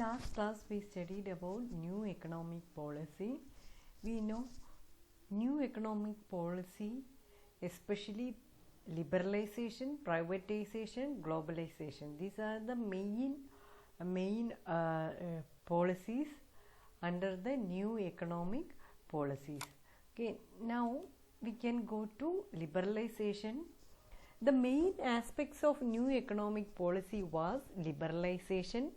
last class we studied about new economic policy. We know new economic policy, especially liberalization, privatization, globalization. These are the main policies under the new economic policies. Okay, now we can go to liberalization. The main aspects of new economic policy was liberalization.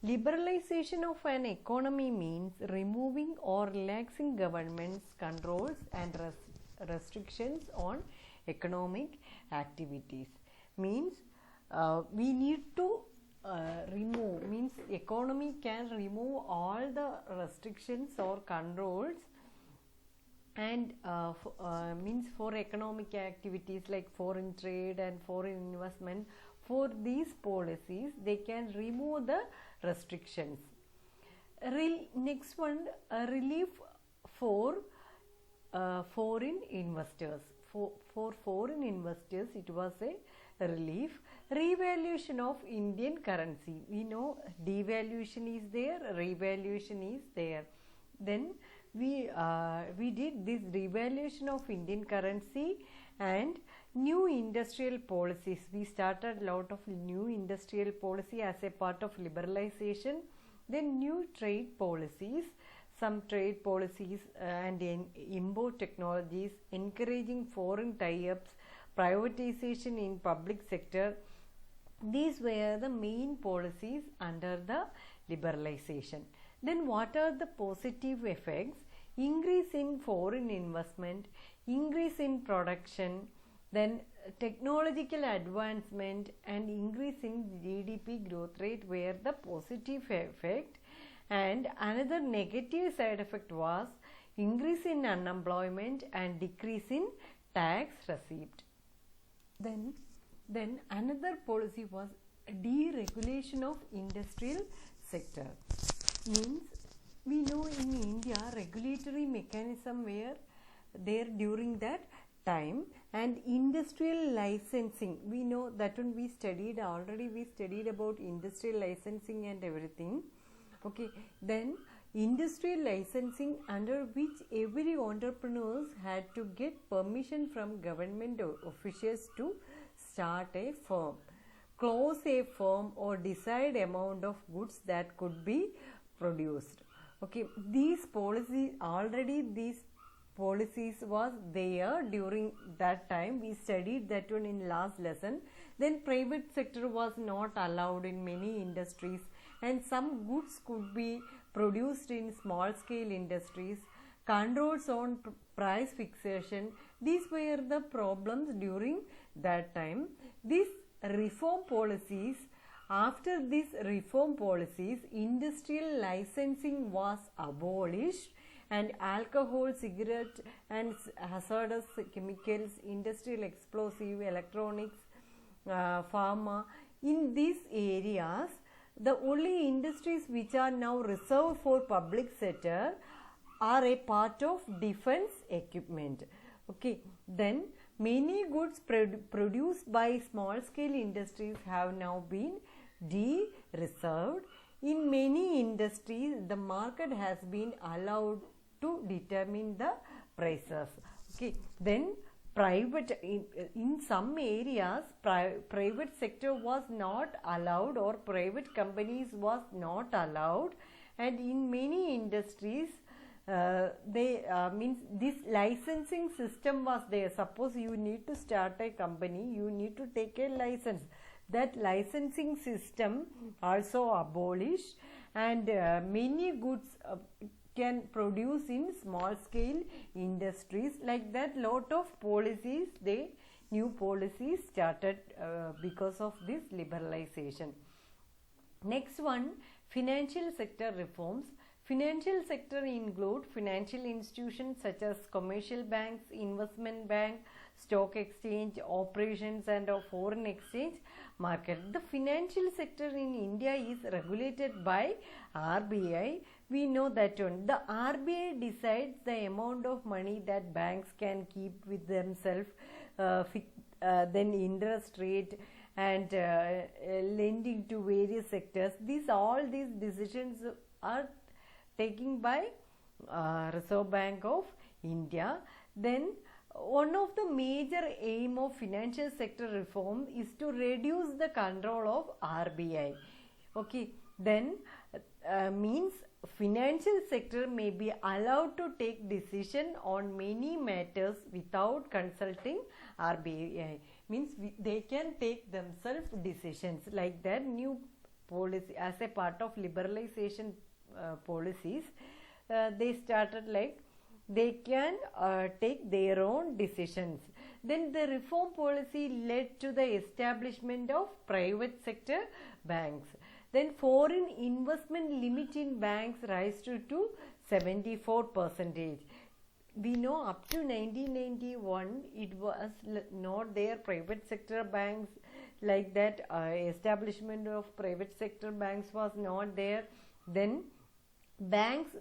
Liberalization of an economy means removing or relaxing government's controls and restrictions on economic activities. Means we need to remove, means economy can remove all the restrictions or controls and means for economic activities like foreign trade and foreign investment. For these policies they can remove the restrictions. Next one, relief for foreign investors. For foreign investors it was a relief. Revaluation of Indian currency. We know devaluation is there, revaluation is there. Then we did this revaluation of Indian currency and new industrial policies. We started a lot of new industrial policy as a part of liberalization. Then new trade policies, some trade policies and import technologies, encouraging foreign tie-ups, privatization in public sector. These were the main policies under the liberalization. Then what are the positive effects? Increase in foreign investment, increase in production, then technological advancement and increase in GDP growth rate were the positive effect. And another negative side effect was increase in unemployment and decrease in tax receipt. Then another policy was deregulation of industrial sector. Means we know in India regulatory mechanism were there during that time, and industrial licensing, we know that one we studied already. We studied about industrial licensing and everything. Okay, then industrial licensing, under which every entrepreneurs had to get permission from government officials to start a firm, close a firm or decide amount of goods that could be produced. Okay, these policies was there during that time. We studied that one in last lesson. Then private sector was not allowed in many industries, and some goods could be produced in small scale industries. Controls on price fixation, these were the problems during that time. These reform policies, after these reform policies, industrial licensing was abolished, and alcohol, cigarette and hazardous chemicals, industrial explosive, electronics, pharma, in these areas, the only industries which are now reserved for public sector are a part of defense equipment. Okay, then many goods produced by small scale industries have now been de-reserved. In many industries, the market has been allowed to determine the prices. Okay, then private, in some areas private sector was not allowed, or private companies was not allowed, and in many industries means this licensing system was there. Suppose you need to start a company, you need to take a license. That licensing system also abolished, and many goods can produce in small scale industries. Like that, lot of policies, new policies started because of this liberalization. Next one, financial sector reforms. Financial sector include financial institutions such as commercial banks, investment bank, stock exchange, operations and foreign exchange market. The financial sector in India is regulated by RBI. We know that one. The RBI decides the amount of money that banks can keep with themselves, then interest rate and lending to various sectors. All these decisions are taken by Reserve Bank of India. Then one of the major aim of financial sector reform is to reduce the control of RBI. Okay, then means financial sector may be allowed to take decision on many matters without consulting RBI. Means they can take themselves decisions. Like that new policy, as a part of liberalization policies, they started like they can take their own decisions. Then the reform policy led to the establishment of private sector banks. Then foreign investment limit in banks rise to 74%. We know up to 1991 it was not there private sector banks, like that establishment of private sector banks was not there. Then banks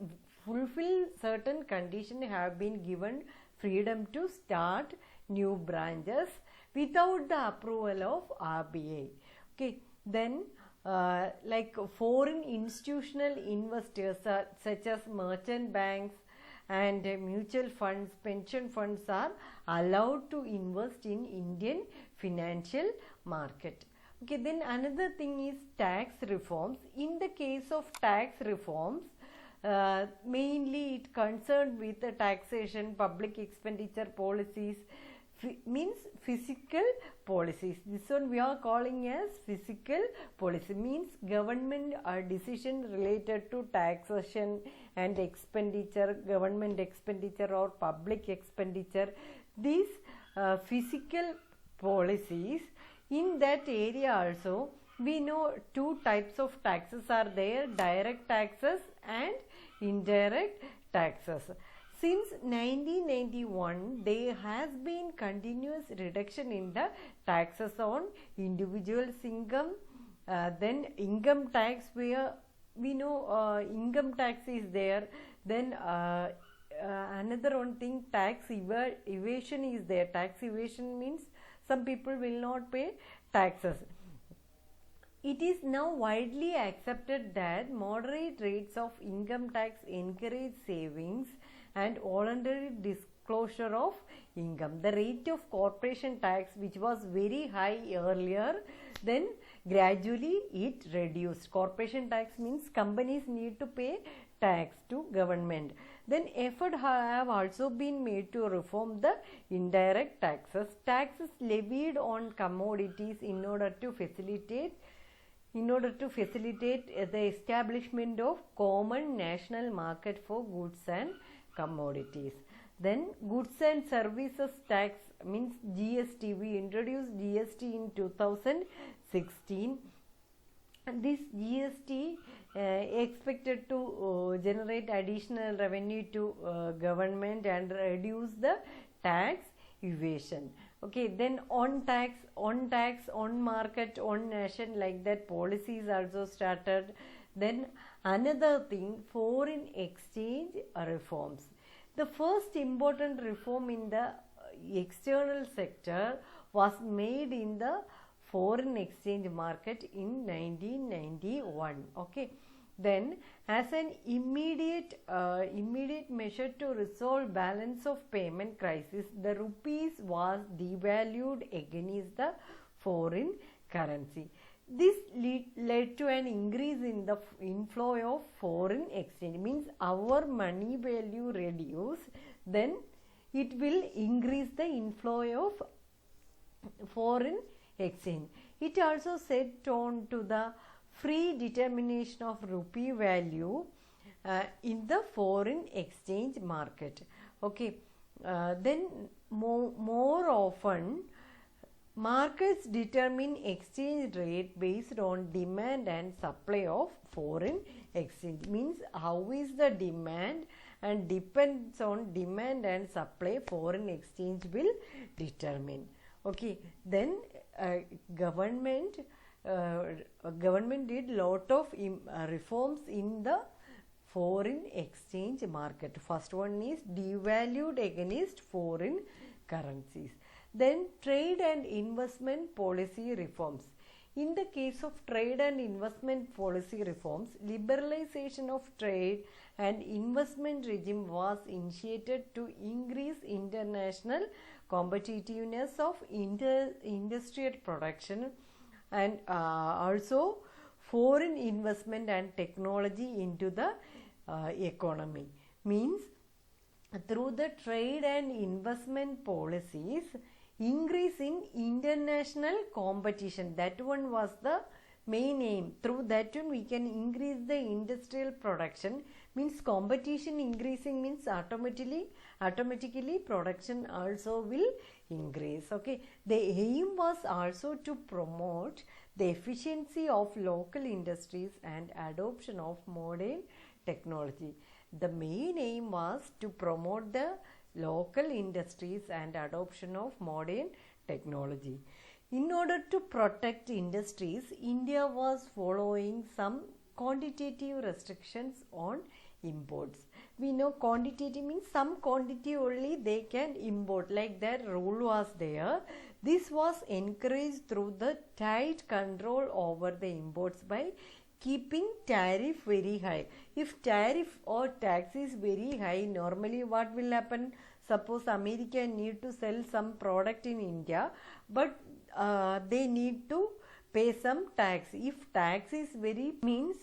fulfill certain conditions have been given freedom to start new branches without the approval of RBI. Okay, then like foreign institutional investors such as merchant banks and mutual funds, pension funds are allowed to invest in Indian financial market. Okay, then another thing is tax reforms. In the case of tax reforms, mainly it concerned with the taxation, public expenditure policies, means physical policies. This one we are calling as physical policy, means government decision related to taxation and expenditure, government expenditure or public expenditure. These physical policies, in that area also we know two types of taxes are there, direct taxes and indirect taxes. Since 1991, there has been continuous reduction in the taxes on individuals' income. Then income tax, where we know income tax is there. Then another one thing, tax evasion is there. Tax evasion means some people will not pay taxes. It is now widely accepted that moderate rates of income tax encourage savings and voluntary disclosure of income. The rate of corporation tax, which was very high earlier, then gradually it reduced. Corporation tax means companies need to pay tax to government. Then effort have also been made to reform the indirect taxes. Taxes levied on commodities in order to facilitate the establishment of common national market for goods and commodities. Then goods and services tax means GST. We introduced GST in 2016. And this GST expected to generate additional revenue to government and reduce the tax evasion. Okay, then on tax, on market, on nation, like that policies also started. Then another thing, foreign exchange reforms. The first important reform in the external sector was made in the foreign exchange market in 1991. Okay, then as an immediate measure to resolve balance of payment crisis, the rupees was devalued against the foreign currency. This led to an increase in the inflow of foreign exchange. Means our money value reduce, then it will increase the inflow of foreign exchange. It also set on to the free determination of rupee value in the foreign exchange market. Okay, then more often markets determine exchange rate based on demand and supply of foreign exchange. Means how is the demand, and depends on demand and supply foreign exchange will determine. Okay, then government did lot of reforms in the foreign exchange market. First one is devalued against foreign currencies. Then trade and investment policy reforms. In the case of trade and investment policy reforms, liberalization of trade and investment regime was initiated to increase international competitiveness of industrial production and also foreign investment and technology into the economy. Means through the trade and investment policies, increase in international competition, that one was the main aim. Through that one we can increase the industrial production. Means competition increasing means automatically production also will increase. Okay, the aim was also to promote the efficiency of local industries and adoption of modern technology. The main aim was to promote the local industries and adoption of modern technology. In order to protect industries, India was following some quantitative restrictions on imports. We know quantitative means some quantity only they can import, like that rule was there. This was encouraged through the tight control over the imports by keeping tariff very high. If tariff or tax is very high, normally what will happen? Suppose America need to sell some product in India, but they need to pay some tax. If tax is very, means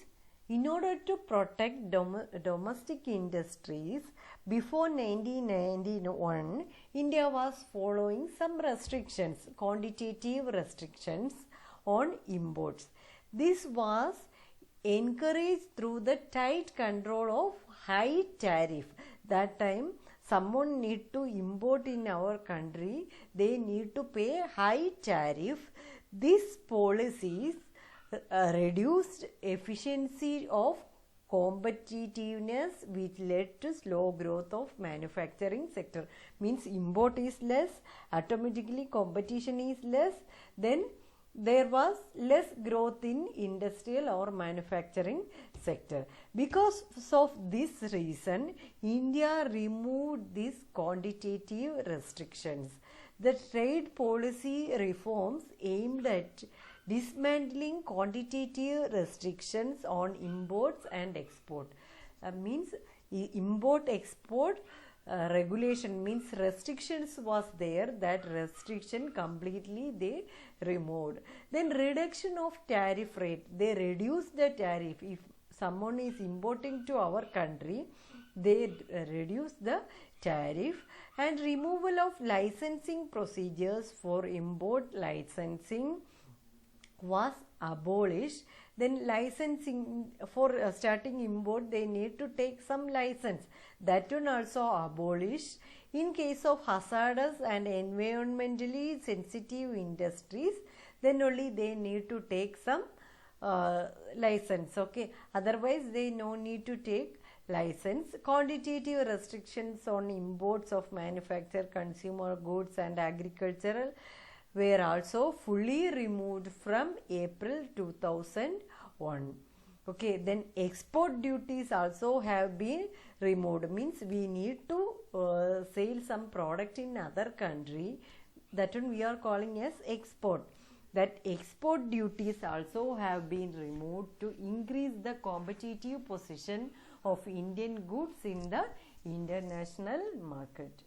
in order to protect domestic industries, before 1991, India was following some restrictions, quantitative restrictions on imports. This was encouraged through the tight control of high tariff. That time someone need to import in our country, they need to pay high tariff. These policies reduced efficiency of competitiveness, which led to slow growth of manufacturing sector. Means import is less, automatically competition is less, then there was less growth in industrial or manufacturing sector. Because of this reason, India removed these quantitative restrictions. The trade policy reforms aimed at dismantling quantitative restrictions on imports and export. Means import export regulation, means restrictions was there, that restriction completely they removed. Then reduction of tariff rate, they reduced the tariff. If someone is importing to our country, they reduce the tariff. And removal of licensing procedures for import licensing was abolished. Then licensing for starting import, they need to take some license, that one also abolished. In case of hazardous and environmentally sensitive industries, then only they need to take some license. Okay, otherwise they no need to take license. Quantitative restrictions on imports of manufactured consumer goods and agricultural were also fully removed from April 2001. Okay, then export duties also have been removed. Means we need to sell some product in other country, that one we are calling as export. That export duties also have been removed to increase the competitive position of Indian goods in the international market.